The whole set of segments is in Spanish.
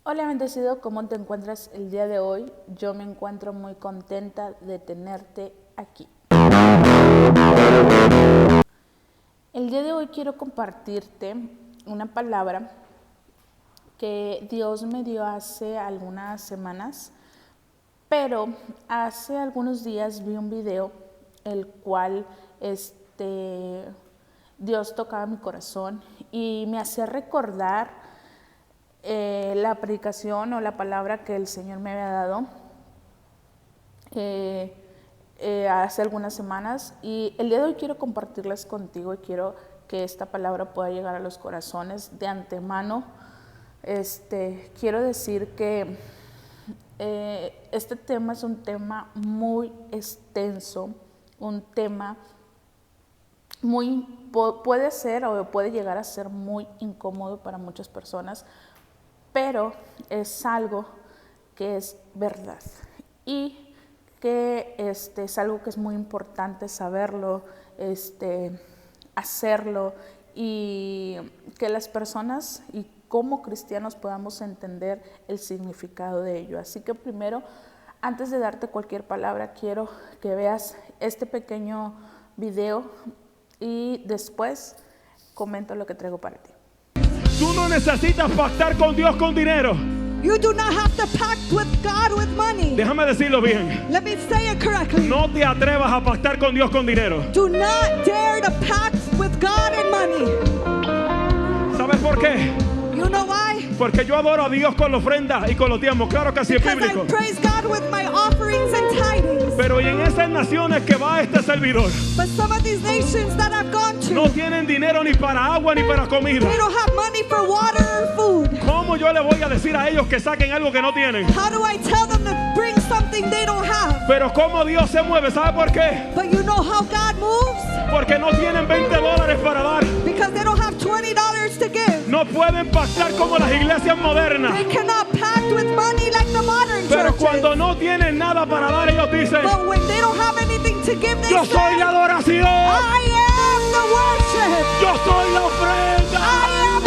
Hola bendecido, ¿cómo te encuentras el día de hoy? Yo me encuentro muy contenta de tenerte aquí. El día de hoy quiero compartirte una palabra que Dios me dio hace algunas semanas, pero hace algunos días vi un video el cual Dios tocaba mi corazón y me hacía recordar la predicación o la palabra que el Señor me había dado hace algunas semanas, y el día de hoy quiero compartirlas contigo y quiero que esta palabra pueda llegar a los corazones de antemano. Quiero decir que este tema es un tema muy extenso, un tema puede ser o puede llegar a ser muy incómodo para muchas personas, pero es algo que es verdad y que es algo que es muy importante saberlo, hacerlo, y que las personas y como cristianos podamos entender el significado de ello. Así que primero, antes de darte cualquier palabra, quiero que veas este pequeño video y después comento lo que traigo para ti. Tú no necesitas pactar con Dios con dinero. You do not have to pact with God with money. Déjame decirlo bien. Let me say it correctly. No te atrevas a pactar con Dios con dinero. Do not dare to pact with God and money. ¿Sabes por qué? You know why? Porque yo adoro a Dios con la ofrenda y con los diezmos. Claro que sí es Because bíblico. I praise God with my offerings and tidings. Pero y en esas naciones que va este servidor, But some of these nations that I've gone to, no tienen dinero ni para agua ni para comida. they don't have money for water or food. ¿Cómo yo le voy a decir a ellos que saquen algo que no tienen? How do I tell them to bring something they don't have? Pero cómo Dios se mueve, ¿sabe por qué? But you know how God moves? Porque no tienen $20 para dar. Because they don't have $20 to give. No pueden pactar como las iglesias modernas. They cannot pact with money like the modern Pero churches. cuando no tienen nada para dar, ellos dicen: But when they don't have anything to give, they yo say, soy la adoración, I am the worship. yo soy la ofrenda. I am.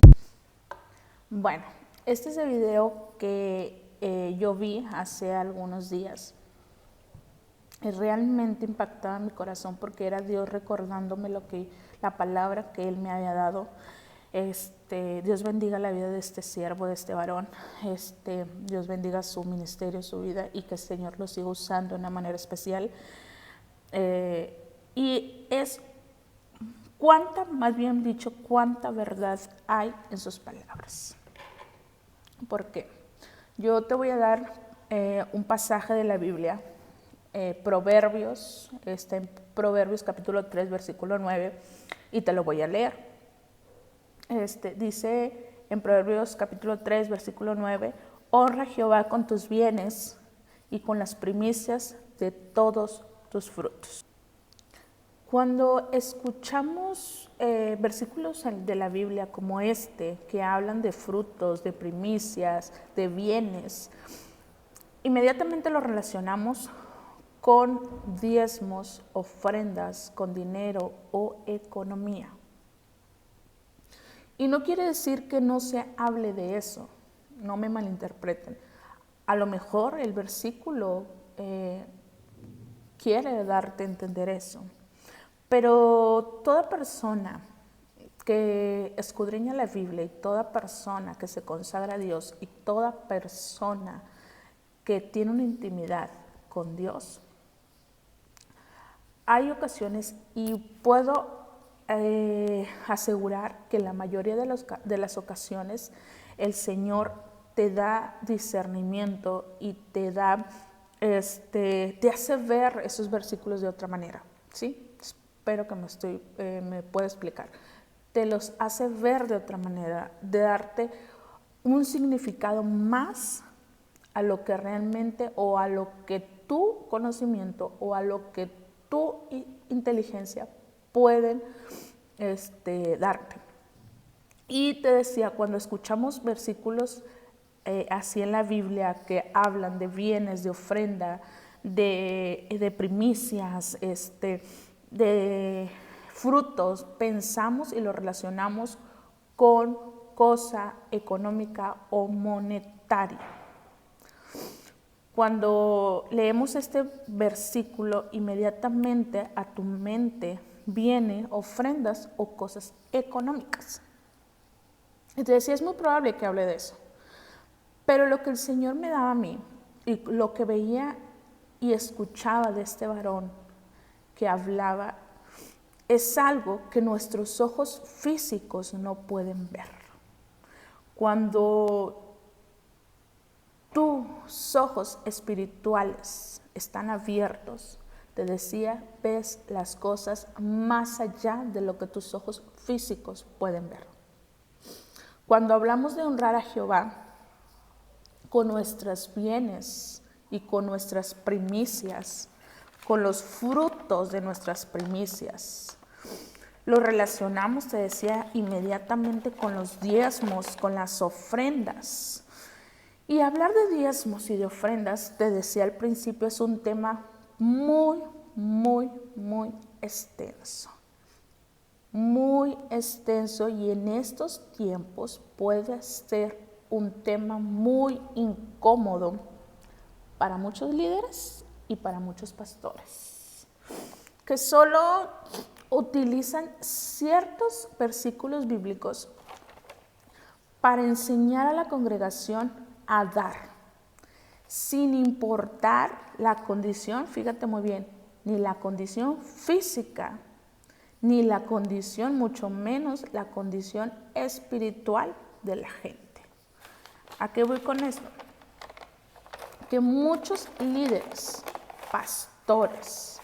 Bueno, este es el video que yo vi hace algunos días. Realmente impactaba mi corazón porque era Dios recordándome la palabra que Él me había dado. Dios bendiga la vida de este siervo, de este varón. Dios bendiga su ministerio, su vida, y que el Señor lo siga usando de una manera especial. Y es más bien dicho, cuánta verdad hay en sus palabras. ¿Por qué? Yo te voy a dar un pasaje de la Biblia, Proverbios, está en Proverbios capítulo 3, versículo 9, y te lo voy a leer. Dice en Proverbios capítulo 3, versículo 9, honra a Jehová con tus bienes y con las primicias de todos tus frutos. Cuando escuchamos versículos de la Biblia como que hablan de frutos, de primicias, de bienes, inmediatamente lo relacionamos con diezmos, ofrendas, con dinero o economía. Y no quiere decir que no se hable de eso, no me malinterpreten. A lo mejor el versículo quiere darte a entender eso, pero toda persona que escudriña la Biblia y toda persona que se consagra a Dios y toda persona que tiene una intimidad con Dios, hay ocasiones, y puedo asegurar que la mayoría de las ocasiones el Señor te da discernimiento y te hace ver esos versículos de otra manera, ¿sí? Espero que me pueda explicar. Te los hace ver de otra manera, de darte un significado más a lo que realmente, o a lo que tu conocimiento o a lo que tu inteligencia pueden darte. Y te decía, cuando escuchamos versículos así en la Biblia que hablan de bienes, de ofrenda, de primicias, de frutos, pensamos y lo relacionamos con cosa económica o monetaria. Cuando leemos este versículo, inmediatamente a tu mente vienen ofrendas o cosas económicas. Entonces, sí es muy probable que hable de eso. Pero lo que el Señor me daba a mí, y lo que veía y escuchaba de este varón que hablaba, es algo que nuestros ojos físicos no pueden ver. Cuando tus ojos espirituales están abiertos, te decía, ves las cosas más allá de lo que tus ojos físicos pueden ver. Cuando hablamos de honrar a Jehová con nuestros bienes y con nuestras primicias, con los frutos de nuestras primicias, lo relacionamos, te decía, inmediatamente con los diezmos, con las ofrendas. Y hablar de diezmos y de ofrendas, te decía al principio, es un tema muy extenso. Muy extenso, y en estos tiempos puede ser un tema muy incómodo para muchos líderes y para muchos pastores, que solo utilizan ciertos versículos bíblicos para enseñar a la congregación a dar, sin importar la condición, fíjate muy bien, ni la condición física, ni la condición, mucho menos la condición espiritual de la gente. ¿A qué voy con esto? Que muchos líderes, pastores,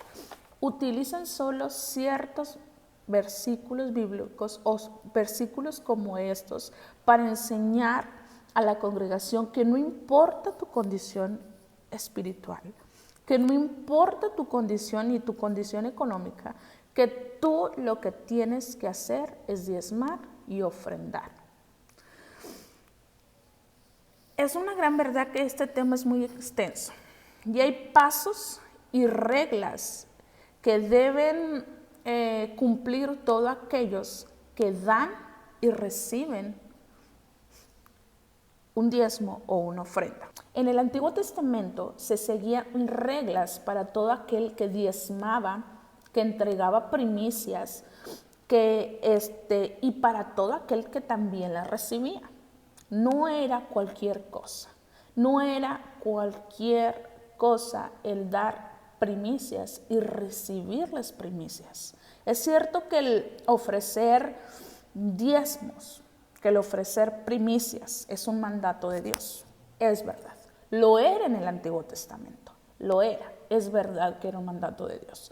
utilizan solo ciertos versículos bíblicos o versículos como estos para enseñar a la congregación que no importa tu condición espiritual, que no importa tu condición ni tu condición económica, que tú lo que tienes que hacer es diezmar y ofrendar. Es una gran verdad que este tema es muy extenso y hay pasos y reglas que deben cumplir todos aquellos que dan y reciben un diezmo o una ofrenda. En el Antiguo Testamento se seguían reglas para todo aquel que diezmaba, que entregaba primicias, y para todo aquel que también las recibía. No era cualquier cosa, no era cualquier cosa el dar primicias y recibir las primicias. Es cierto que el ofrecer diezmos, que el ofrecer primicias es un mandato de Dios, es verdad. Lo era en el Antiguo Testamento, lo era, es verdad que era un mandato de Dios.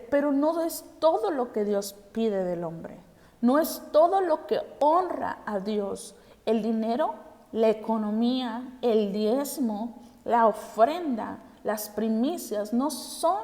Pero no es todo lo que Dios pide del hombre, no es todo lo que honra a Dios. El dinero, la economía, el diezmo, la ofrenda, las primicias no son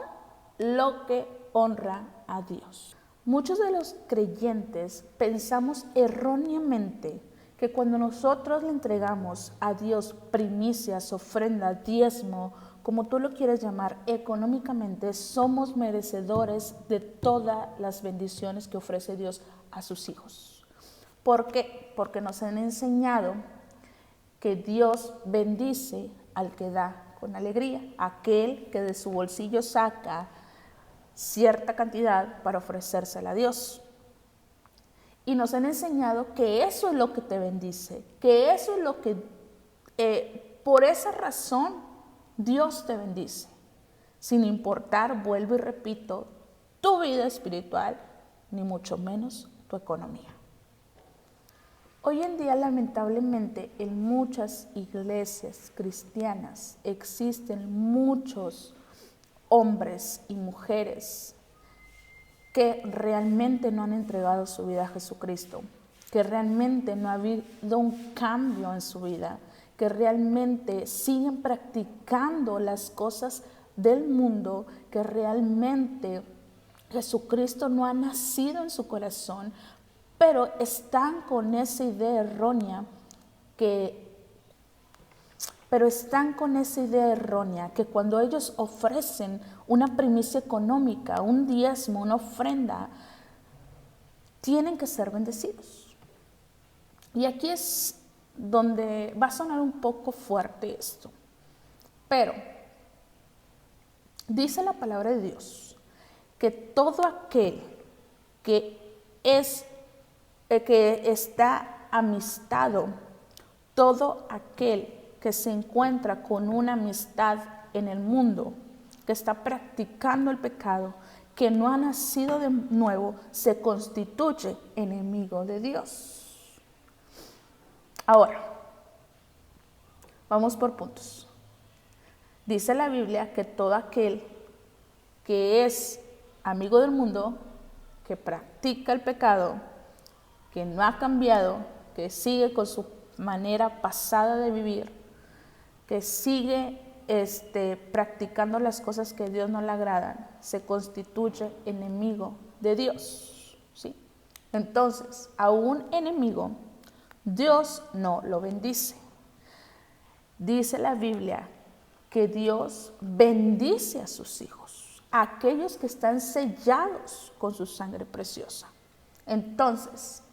lo que honra a Dios. Muchos de los creyentes pensamos erróneamente que cuando nosotros le entregamos a Dios primicias, ofrenda, diezmo, como tú lo quieres llamar, económicamente, somos merecedores de todas las bendiciones que ofrece Dios a sus hijos. ¿Por qué? Porque nos han enseñado que Dios bendice al que da con alegría, aquel que de su bolsillo saca cierta cantidad para ofrecérsela a Dios. Y nos han enseñado que eso es lo que te bendice, que eso es lo que, por esa razón, Dios te bendice, sin importar, vuelvo y repito, tu vida espiritual, ni mucho menos tu economía. Hoy en día, lamentablemente, en muchas iglesias cristianas existen muchos hombres y mujeres que realmente no han entregado su vida a Jesucristo, que realmente no ha habido un cambio en su vida, que realmente siguen practicando las cosas del mundo, que realmente Jesucristo no ha nacido en su corazón, pero están con esa idea errónea que cuando ellos ofrecen una primicia económica, un diezmo, una ofrenda, tienen que ser bendecidos. Y aquí es donde va a sonar un poco fuerte esto, pero dice la palabra de Dios que todo aquel que está amistado, todo aquel que se encuentra con una amistad en el mundo, que está practicando el pecado, que no ha nacido de nuevo, se constituye enemigo de Dios. Ahora, vamos por puntos. Dice la Biblia que todo aquel que es amigo del mundo, que practica el pecado, que no ha cambiado, que sigue con su manera pasada de vivir, que sigue practicando las cosas que a Dios no le agradan, se constituye enemigo de Dios, ¿sí? Entonces, a un enemigo, Dios no lo bendice. Dice la Biblia que Dios bendice a sus hijos, a aquellos que están sellados con su sangre preciosa. Entonces,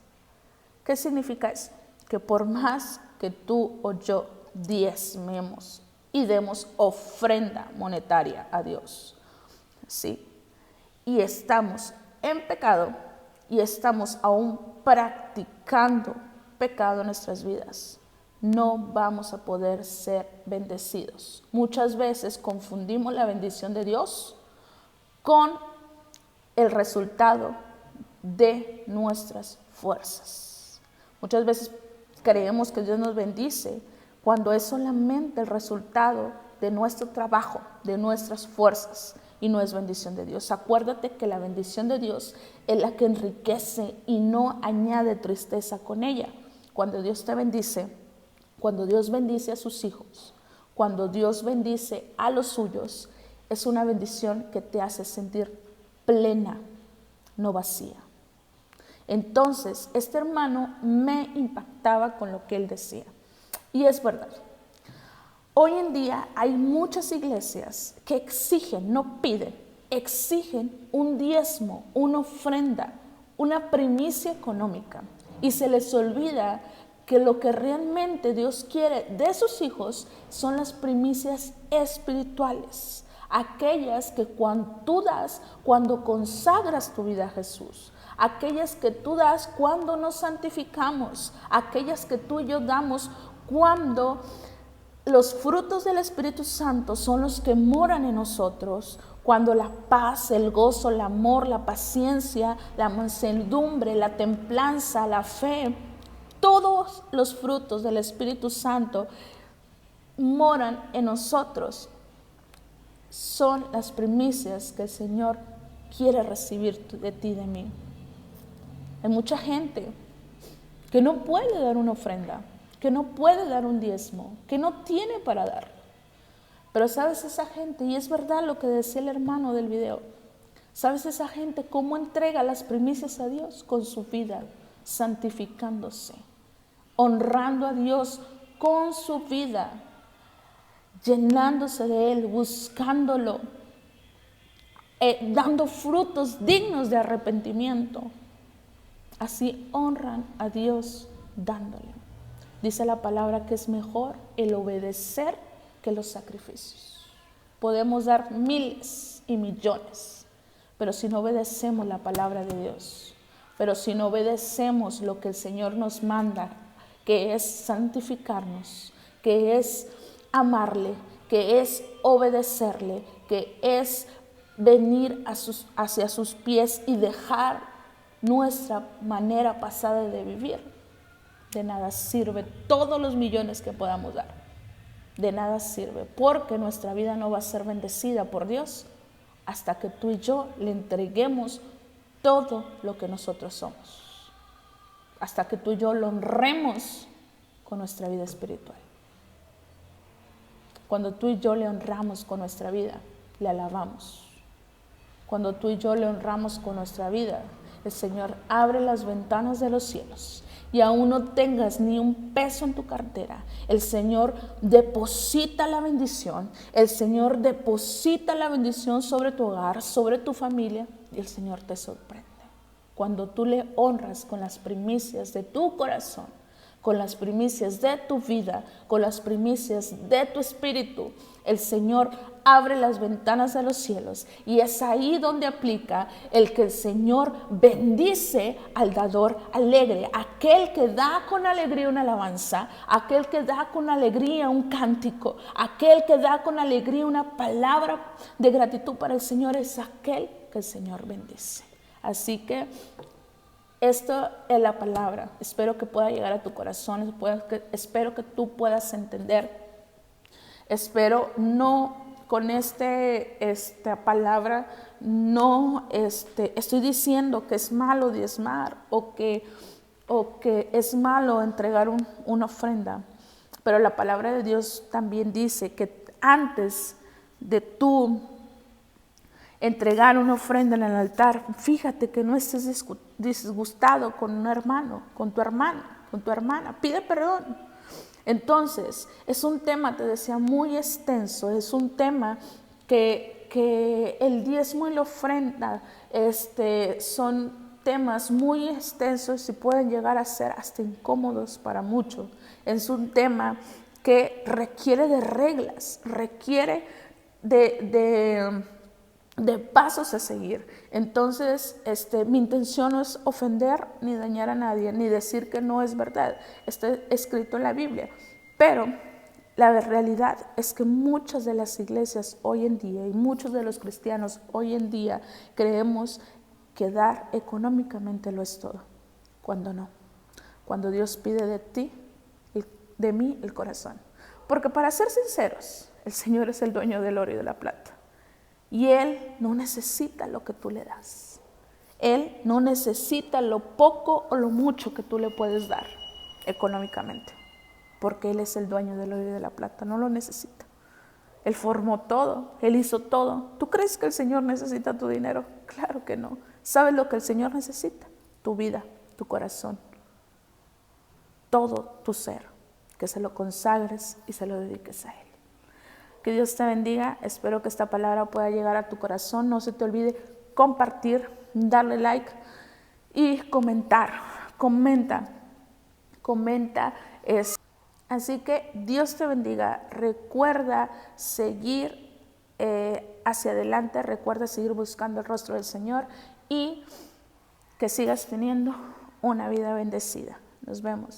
¿qué significa eso? Que por más que tú o yo diezmemos y demos ofrenda monetaria a Dios, ¿sí? Y estamos en pecado y estamos aún practicando pecado en nuestras vidas, no vamos a poder ser bendecidos. Muchas veces confundimos la bendición de Dios con el resultado de nuestras fuerzas. Muchas veces creemos que Dios nos bendice cuando es solamente el resultado de nuestro trabajo, de nuestras fuerzas, y no es bendición de Dios. Acuérdate que la bendición de Dios es la que enriquece y no añade tristeza con ella. Cuando Dios te bendice, cuando Dios bendice a sus hijos, cuando Dios bendice a los suyos, es una bendición que te hace sentir plena, no vacía. Entonces, este hermano me impactaba con lo que él decía. Y es verdad. Hoy en día hay muchas iglesias que exigen, no piden, exigen un diezmo, una ofrenda, una primicia económica. Y se les olvida que lo que realmente Dios quiere de sus hijos son las primicias espirituales. Aquellas que cuando tú das, cuando consagras tu vida a Jesús. Aquellas que tú das cuando nos santificamos. Aquellas que tú y yo damos cuando los frutos del Espíritu Santo son los que moran en nosotros, cuando la paz, el gozo, el amor, la paciencia, la mansedumbre, la templanza, la fe, todos los frutos del Espíritu Santo moran en nosotros. Son las primicias que el Señor quiere recibir de ti y de mí. Hay mucha gente que no puede dar una ofrenda, que no puede dar un diezmo, que no tiene para dar. Pero ¿sabes esa gente? Y es verdad lo que decía el hermano del video. ¿Sabes esa gente cómo entrega las primicias a Dios? Con su vida, santificándose, honrando a Dios con su vida, llenándose de Él, buscándolo, dando frutos dignos de arrepentimiento. Así honran a Dios dándole. Dice la palabra que es mejor el obedecer que los sacrificios. Podemos dar miles y millones, pero si no obedecemos la palabra de Dios, pero si no obedecemos lo que el Señor nos manda, que es santificarnos, que es amarle, que es obedecerle, que es venir hacia sus pies y dejar nuestra manera pasada de vivir, de nada sirve todos los millones que podamos dar. De nada sirve, porque nuestra vida no va a ser bendecida por Dios hasta que tú y yo le entreguemos todo lo que nosotros somos. Hasta que tú y yo lo honremos con nuestra vida espiritual. Cuando tú y yo le honramos con nuestra vida, le alabamos. Cuando tú y yo le honramos con nuestra vida, el Señor abre las ventanas de los cielos y aún no tengas ni un peso en tu cartera, el Señor deposita la bendición, el Señor deposita la bendición sobre tu hogar, sobre tu familia, y el Señor te sorprende. Cuando tú le honras con las primicias de tu corazón, con las primicias de tu vida, con las primicias de tu espíritu, el Señor abre las ventanas de los cielos, y es ahí donde aplica el que el Señor bendice al dador alegre, aquel que da con alegría una alabanza, aquel que da con alegría un cántico, aquel que da con alegría una palabra de gratitud para el Señor, es aquel que el Señor bendice. Así que esto es la palabra. Espero que pueda llegar a tu corazón, espero que tú puedas entender. Espero no con esta palabra no estoy diciendo que es malo diezmar o que es malo entregar una ofrenda, pero la palabra de Dios también dice que antes de tú entregar una ofrenda en el altar, fíjate que no estés disgustado con un hermano, con tu hermana, pide perdón. Entonces, es un tema, te decía, muy extenso, es un tema que el diezmo y la ofrenda son temas muy extensos y pueden llegar a ser hasta incómodos para muchos. Es un tema que requiere de reglas, requiere de pasos a seguir. Entonces, mi intención no es ofender ni dañar a nadie, ni decir que no es verdad. Está escrito en la Biblia. Pero la realidad es que muchas de las iglesias hoy en día y muchos de los cristianos hoy en día creemos que dar económicamente lo es todo, cuando no. Cuando Dios pide de ti, de mí, el corazón. Porque para ser sinceros, el Señor es el dueño del oro y de la plata. Y Él no necesita lo que tú le das. Él no necesita lo poco o lo mucho que tú le puedes dar económicamente. Porque Él es el dueño del oro y de la plata. No lo necesita. Él formó todo. Él hizo todo. ¿Tú crees que el Señor necesita tu dinero? Claro que no. ¿Sabes lo que el Señor necesita? Tu vida, tu corazón. Todo tu ser. Que se lo consagres y se lo dediques a Él. Que Dios te bendiga. Espero que esta palabra pueda llegar a tu corazón. No se te olvide compartir, darle like y comentar. Comenta. Así que Dios te bendiga. Recuerda seguir hacia adelante. Recuerda seguir buscando el rostro del Señor y que sigas teniendo una vida bendecida. Nos vemos.